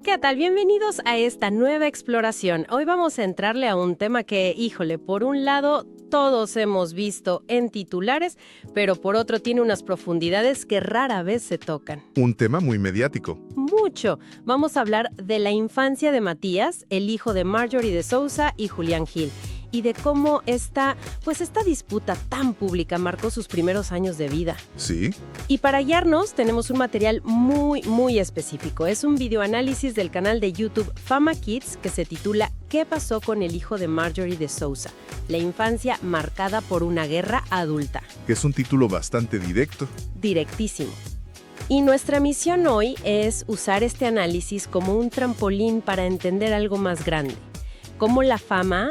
¿Qué tal? Bienvenidos a esta nueva exploración. Hoy vamos a entrarle a un tema que, híjole, por un lado todos hemos visto en titulares, pero por otro tiene unas profundidades que rara vez se tocan. Un tema muy mediático. Mucho. Vamos a hablar de la infancia de Matías, el hijo de Marjorie de Sousa y Julián Gil, y de cómo esta disputa tan pública marcó sus primeros años de vida. ¿Sí? Y para guiarnos tenemos un material muy específico. Es un videoanálisis del canal de YouTube Fama Kids que se titula ¿Qué pasó con el hijo de Marjorie de Sousa? La infancia marcada por una guerra adulta. Que es un título bastante directo. Directísimo. Y nuestra misión hoy es usar este análisis como un trampolín para entender algo más grande. Cómo la fama,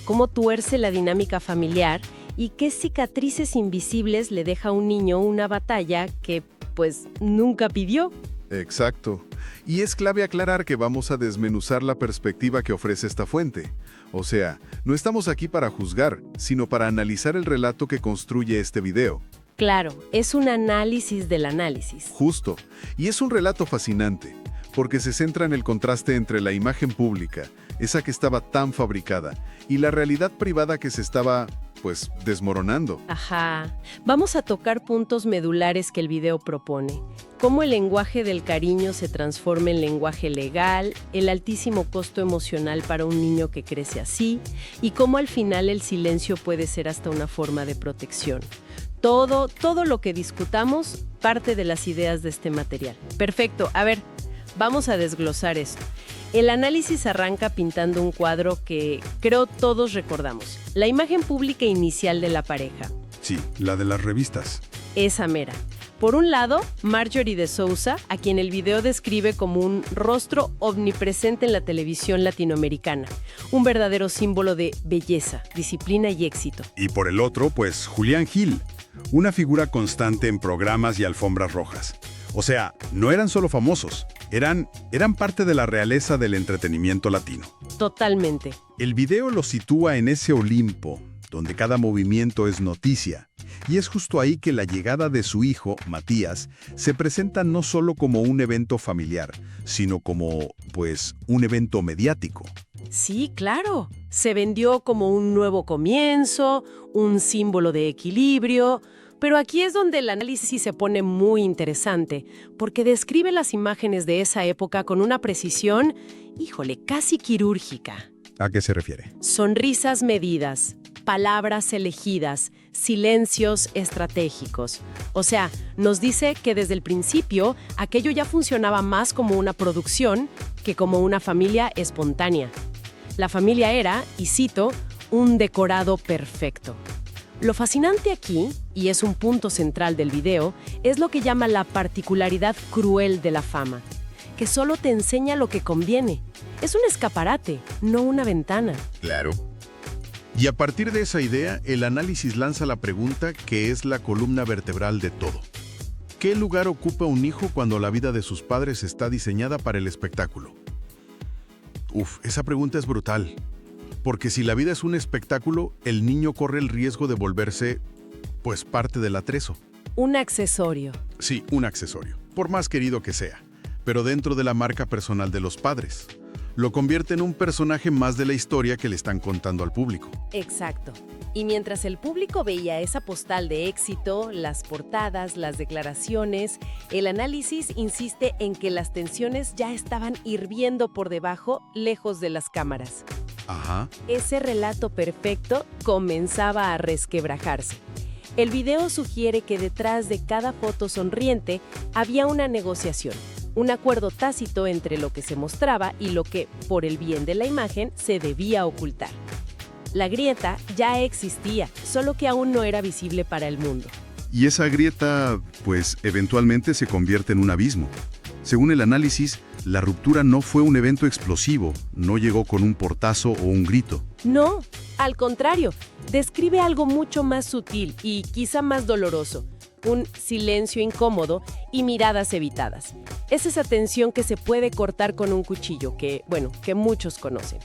cómo tuerce la dinámica familiar y qué cicatrices invisibles le deja a un niño una batalla que, pues, nunca pidió. Exacto. Y es clave aclarar que vamos a desmenuzar la perspectiva que ofrece esta fuente. O sea, no estamos aquí para juzgar, sino para analizar el relato que construye este video. Claro, es un análisis del análisis. Justo. Y es un relato fascinante, porque se centra en el contraste entre la imagen pública, esa que estaba tan fabricada, y la realidad privada que se estaba, pues, desmoronando. Ajá. Vamos a tocar puntos medulares que el video propone. Cómo el lenguaje del cariño se transforma en lenguaje legal, el altísimo costo emocional para un niño que crece así, y cómo al final el silencio puede ser hasta una forma de protección. Todo lo que discutamos parte de las ideas de este material. Perfecto. A ver, vamos a desglosar esto. El análisis arranca pintando un cuadro que creo todos recordamos. La imagen pública inicial de la pareja. Sí, la de las revistas. Esa mera. Por un lado, Marjorie de Sousa, a quien el video describe como un rostro omnipresente en la televisión latinoamericana. Un verdadero símbolo de belleza, disciplina y éxito. Y por el otro, pues, Julián Gil, una figura constante en programas y alfombras rojas. O sea, no eran solo famosos, eran parte de la realeza del entretenimiento latino. Totalmente. El video los sitúa en ese Olimpo, donde cada movimiento es noticia. Y es justo ahí que la llegada de su hijo, Matías, se presenta no solo como un evento familiar, sino como, pues, un evento mediático. Sí, claro. Se vendió como un nuevo comienzo, un símbolo de equilibrio. Pero aquí es donde el análisis se pone muy interesante, porque describe las imágenes de esa época con una precisión, híjole, casi quirúrgica. ¿A qué se refiere? Sonrisas medidas, palabras elegidas, silencios estratégicos. O sea, nos dice que desde el principio aquello ya funcionaba más como una producción que como una familia espontánea. La familia era, y cito, un decorado perfecto. Lo fascinante aquí, y es un punto central del video, es lo que llama la particularidad cruel de la fama, que solo te enseña lo que conviene. Es un escaparate, no una ventana. Claro. Y a partir de esa idea, el análisis lanza la pregunta que es la columna vertebral de todo. ¿Qué lugar ocupa un hijo cuando la vida de sus padres está diseñada para el espectáculo? Esa pregunta es brutal. Porque si la vida es un espectáculo, el niño corre el riesgo de volverse, pues, parte del atrezo. Un accesorio. Sí, un accesorio, por más querido que sea, pero dentro de la marca personal de los padres. Lo convierte en un personaje más de la historia que le están contando al público. Exacto. Y mientras el público veía esa postal de éxito, las portadas, las declaraciones, el análisis insiste en que las tensiones ya estaban hirviendo por debajo, lejos de las cámaras. Ajá. Ese relato perfecto comenzaba a resquebrajarse. El video sugiere que detrás de cada foto sonriente había una negociación, un acuerdo tácito entre lo que se mostraba y lo que, por el bien de la imagen, se debía ocultar. La grieta ya existía, solo que aún no era visible para el mundo. Y esa grieta, pues, eventualmente se convierte en un abismo. Según el análisis, la ruptura no fue un evento explosivo, no llegó con un portazo o un grito. No, al contrario, describe algo mucho más sutil y quizá más doloroso. Un silencio incómodo y miradas evitadas. Es esa tensión que se puede cortar con un cuchillo que muchos conocen.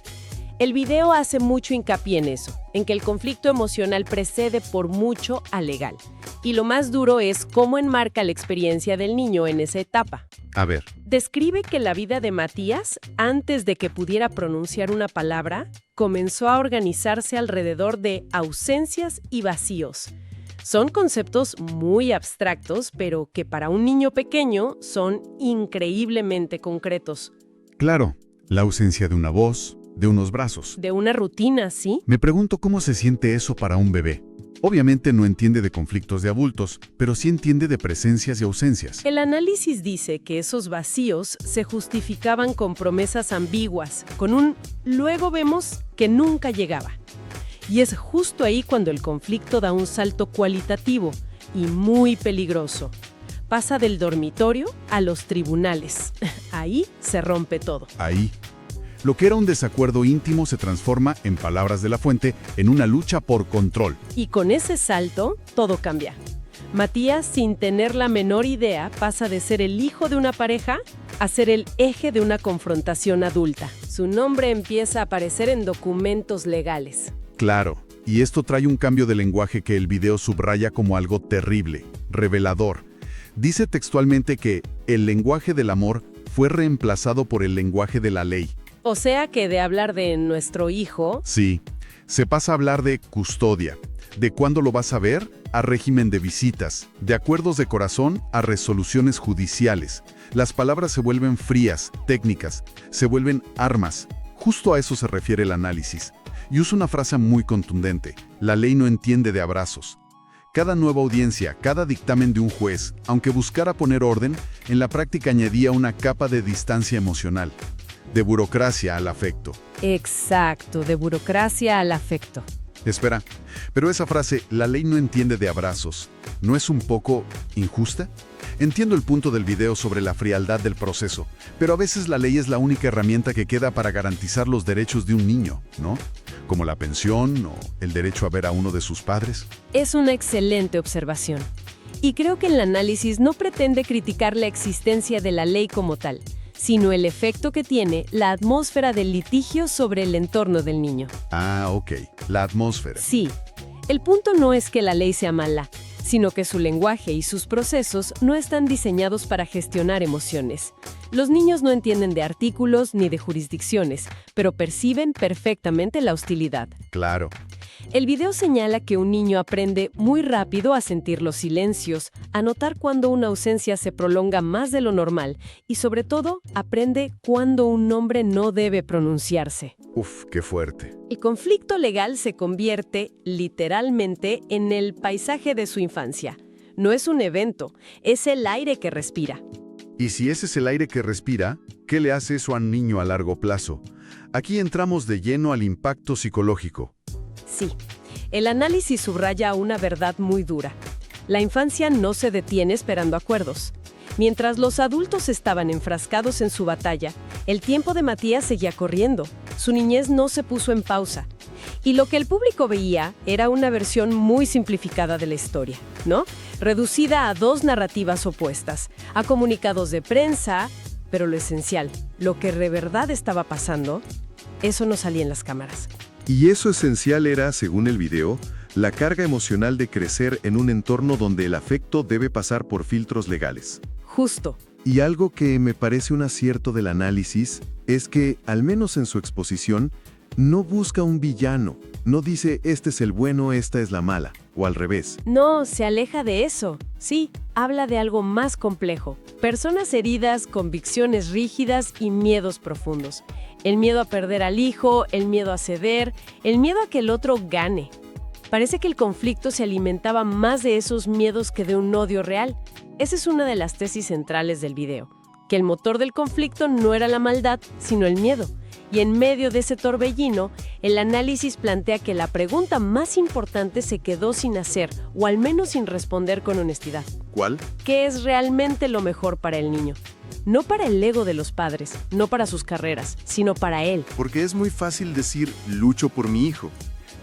El video hace mucho hincapié en eso, en que el conflicto emocional precede por mucho al legal. Y lo más duro es cómo enmarca la experiencia del niño en esa etapa. A ver, Describe que la vida de Matías, antes de que pudiera pronunciar una palabra, comenzó a organizarse alrededor de ausencias y vacíos. Son conceptos muy abstractos, pero que para un niño pequeño son increíblemente concretos. claro, la ausencia de una voz, de unos brazos. De una rutina, ¿sí? Me pregunto cómo se siente eso para un bebé. Obviamente no entiende de conflictos de adultos, pero sí entiende de presencias y ausencias. El análisis dice que esos vacíos se justificaban con promesas ambiguas, con un luego vemos que nunca llegaba. Y es justo ahí cuando el conflicto da un salto cualitativo y muy peligroso. Pasa del dormitorio a los tribunales. Ahí se rompe todo. Ahí. Lo que era un desacuerdo íntimo se transforma, en palabras de La Fuente, en una lucha por control. Y con ese salto, todo cambia. Matías, sin tener la menor idea, pasa de ser el hijo de una pareja a ser el eje de una confrontación adulta. Su nombre empieza a aparecer en documentos legales. Claro, y esto trae un cambio de lenguaje que el video subraya como algo terrible, revelador. Dice textualmente que el lenguaje del amor fue reemplazado por el lenguaje de la ley. O sea que de hablar de nuestro hijo, Sí, se pasa a hablar de custodia, de cuándo lo vas a ver, a régimen de visitas, de acuerdos de corazón a resoluciones judiciales. Las palabras se vuelven frías, técnicas, se vuelven armas. Justo a eso se refiere el análisis. Y usa una frase muy contundente: la ley no entiende de abrazos. Cada nueva audiencia, cada dictamen de un juez, aunque buscara poner orden, en la práctica añadía una capa de distancia emocional, de burocracia al afecto. exacto, de burocracia al afecto. Espera, pero esa frase, la ley no entiende de abrazos, ¿no es un poco injusta? Entiendo el punto del video sobre la frialdad del proceso, pero a veces la ley es la única herramienta que queda para garantizar los derechos de un niño, ¿no? Como la pensión o el derecho a ver a uno de sus padres. Es una excelente observación. Y creo que el análisis no pretende criticar la existencia de la ley como tal, sino el efecto que tiene la atmósfera del litigio sobre el entorno del niño. Ah, ok, la atmósfera. Sí, el punto no es que la ley sea mala, sino que su lenguaje y sus procesos no están diseñados para gestionar emociones. Los niños no entienden de artículos ni de jurisdicciones, pero perciben perfectamente la hostilidad. Claro. El video señala que un niño aprende muy rápido a sentir los silencios, a notar cuando una ausencia se prolonga más de lo normal y, sobre todo, aprende cuando un nombre no debe pronunciarse. Uf, qué fuerte. El conflicto legal se convierte, literalmente, en el paisaje de su infancia. No es un evento, es el aire que respira. Y si ese es el aire que respira, ¿qué le hace eso a un niño a largo plazo? Aquí entramos de lleno al impacto psicológico. Sí, el análisis subraya una verdad muy dura. La infancia no se detiene esperando acuerdos. Mientras los adultos estaban enfrascados en su batalla, el tiempo de Matías seguía corriendo. Su niñez no se puso en pausa. Y lo que el público veía era una versión muy simplificada de la historia, ¿no? Reducida a dos narrativas opuestas, a comunicados de prensa, pero lo esencial, lo que de verdad estaba pasando, eso no salía en las cámaras. Y eso esencial era, según el video, la carga emocional de crecer en un entorno donde el afecto debe pasar por filtros legales. Justo. Y algo que me parece un acierto del análisis es que, al menos en su exposición, no busca un villano, no dice este es el bueno, esta es la mala, o al revés. No, se aleja de eso. Sí, habla de algo más complejo. Personas heridas, convicciones rígidas y miedos profundos. El miedo a perder al hijo, el miedo a ceder, el miedo a que el otro gane. Parece que el conflicto se alimentaba más de esos miedos que de un odio real. Esa es una de las tesis centrales del video, que el motor del conflicto no era la maldad, sino el miedo. Y en medio de ese torbellino, el análisis plantea que la pregunta más importante se quedó sin hacer, o al menos sin responder con honestidad. ¿Cuál? ¿Qué es realmente lo mejor para el niño? No para el ego de los padres, no para sus carreras, sino para él. Porque es muy fácil decir lucho por mi hijo,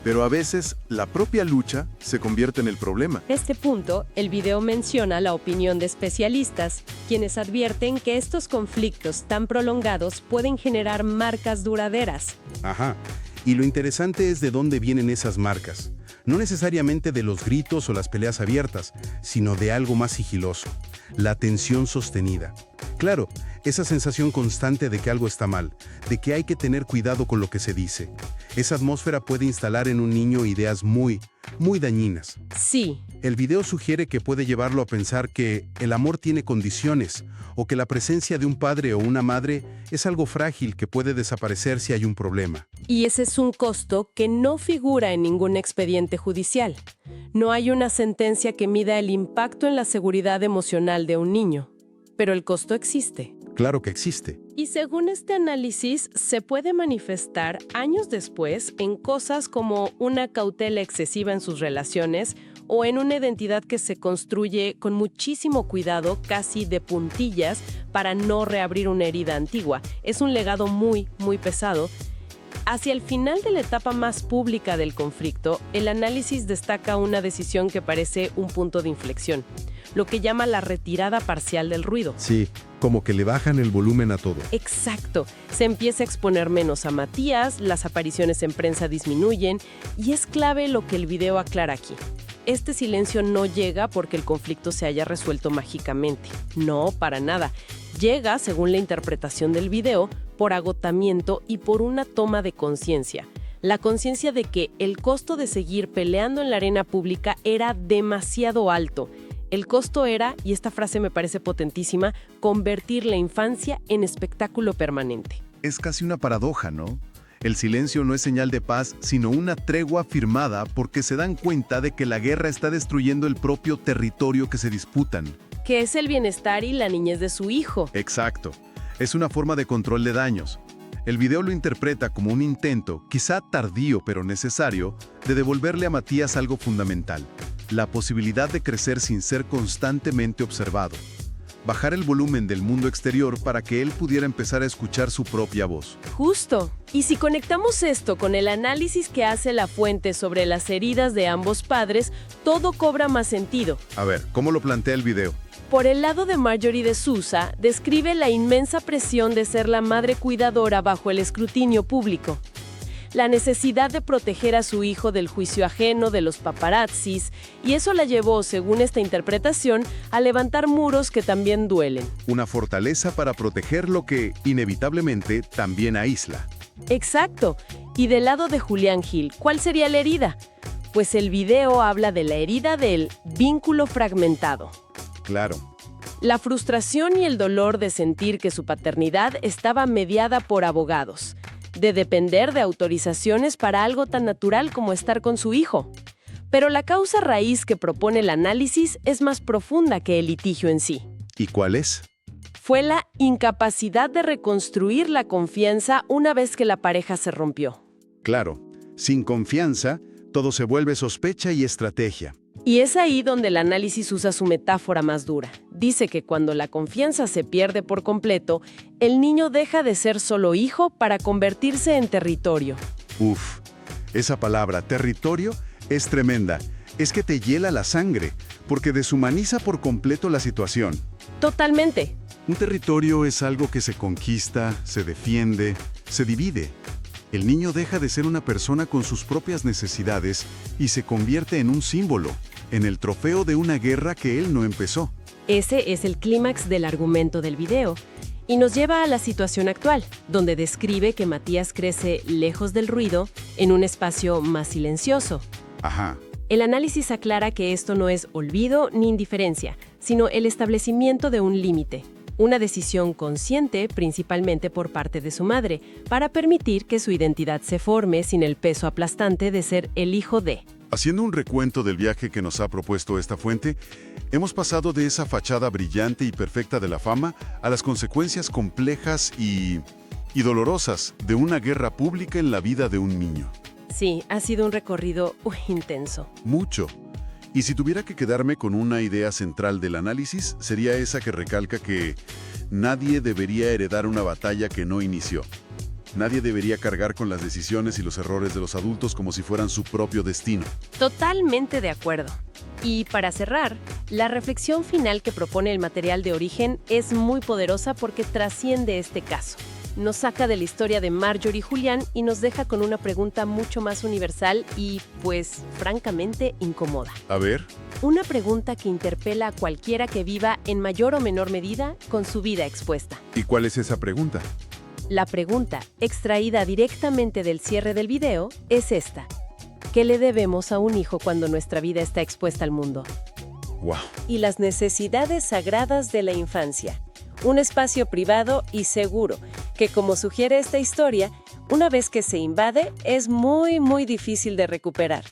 pero a veces la propia lucha se convierte en el problema. A este punto, el video menciona la opinión de especialistas, quienes advierten que estos conflictos tan prolongados pueden generar marcas duraderas. Ajá. Y lo interesante es de dónde vienen esas marcas. No necesariamente de los gritos o las peleas abiertas, sino de algo más sigiloso, la tensión sostenida. Claro, esa sensación constante de que algo está mal, de que hay que tener cuidado con lo que se dice. Esa atmósfera puede instalar en un niño ideas muy dañinas. Sí. El video sugiere que puede llevarlo a pensar que el amor tiene condiciones, o que la presencia de un padre o una madre es algo frágil que puede desaparecer si hay un problema. Y ese es un costo que no figura en ningún expediente judicial. No hay una sentencia que mida el impacto en la seguridad emocional de un niño. Pero el costo existe. Claro que existe. Y según este análisis, se puede manifestar años después en cosas como una cautela excesiva en sus relaciones o en una identidad que se construye con muchísimo cuidado, casi de puntillas, para no reabrir una herida antigua. Es un legado muy pesado. Hacia el final de la etapa más pública del conflicto, el análisis destaca una decisión que parece un punto de inflexión, lo que llama la retirada parcial del ruido. Sí, como que le bajan el volumen a todo. Exacto. Se empieza a exponer menos a Matías, las apariciones en prensa disminuyen, y es clave lo que el video aclara aquí. Este silencio no llega porque el conflicto se haya resuelto mágicamente. No, para nada. Llega, según la interpretación del video, por agotamiento y por una toma de conciencia. La conciencia de que el costo de seguir peleando en la arena pública era demasiado alto. El costo era, y esta frase me parece potentísima, convertir la infancia en espectáculo permanente. Es casi una paradoja, ¿no? El silencio no es señal de paz, sino una tregua firmada porque se dan cuenta de que la guerra está destruyendo el propio territorio que se disputan. Que es el bienestar y la niñez de su hijo. Exacto. Es una forma de control de daños. El video lo interpreta como un intento, quizá tardío pero necesario, de devolverle a Matías algo fundamental: la posibilidad de crecer sin ser constantemente observado. Bajar el volumen del mundo exterior para que él pudiera empezar a escuchar su propia voz. Justo. Y si conectamos esto con el análisis que hace La Fuente sobre las heridas de ambos padres, todo cobra más sentido. A ver, ¿cómo lo plantea el video? Por el lado de Marjorie de Sousa, describe la inmensa presión de ser la madre cuidadora bajo el escrutinio público. La necesidad de proteger a su hijo del juicio ajeno, de los paparazzis, y eso la llevó, según esta interpretación, a levantar muros que también duelen. Una fortaleza para proteger lo que, inevitablemente, también aísla. Exacto. Y del lado de Julián Gil, ¿cuál sería la herida? Pues el video habla de la herida del vínculo fragmentado. Claro. La frustración y el dolor de sentir que su paternidad estaba mediada por abogados, de depender de autorizaciones para algo tan natural como estar con su hijo. Pero la causa raíz que propone el análisis es más profunda que el litigio en sí. ¿Y cuál es? Fue la incapacidad de reconstruir la confianza una vez que la pareja se rompió. Claro, sin confianza, todo se vuelve sospecha y estrategia. Y es ahí donde el análisis usa su metáfora más dura. Dice que cuando la confianza se pierde por completo, el niño deja de ser solo hijo para convertirse en territorio. Uf, esa palabra, territorio, es tremenda. Es que te hiela la sangre, porque deshumaniza por completo la situación. Totalmente. Un territorio es algo que se conquista, se defiende, se divide. El niño deja de ser una persona con sus propias necesidades y se convierte en un símbolo, en el trofeo de una guerra que él no empezó. Ese es el clímax del argumento del video. Y nos lleva a la situación actual, donde describe que Matías crece lejos del ruido, en un espacio más silencioso. Ajá. El análisis aclara que esto no es olvido ni indiferencia, sino el establecimiento de un límite. Una decisión consciente, principalmente por parte de su madre, para permitir que su identidad se forme sin el peso aplastante de ser el hijo de. Haciendo un recuento del viaje que nos ha propuesto esta fuente, hemos pasado de esa fachada brillante y perfecta de la fama a las consecuencias complejas y dolorosas de una guerra pública en la vida de un niño. Sí, ha sido un recorrido intenso. Mucho. Y si tuviera que quedarme con una idea central del análisis, sería esa que recalca que nadie debería heredar una batalla que no inició. Nadie debería cargar con las decisiones y los errores de los adultos como si fueran su propio destino. Totalmente de acuerdo. Y para cerrar, la reflexión final que propone el material de origen es muy poderosa porque trasciende este caso. Nos saca de la historia de Marjorie y Julián y nos deja con una pregunta mucho más universal y, pues, francamente incómoda. A ver. Una pregunta que interpela a cualquiera que viva en mayor o menor medida con su vida expuesta. ¿Y cuál es esa pregunta? La pregunta, extraída directamente del cierre del video, es esta. ¿Qué le debemos a un hijo cuando nuestra vida está expuesta al mundo? ¡Wow! Y las necesidades sagradas de la infancia. Un espacio privado y seguro, que como sugiere esta historia, una vez que se invade, es muy difícil de recuperar.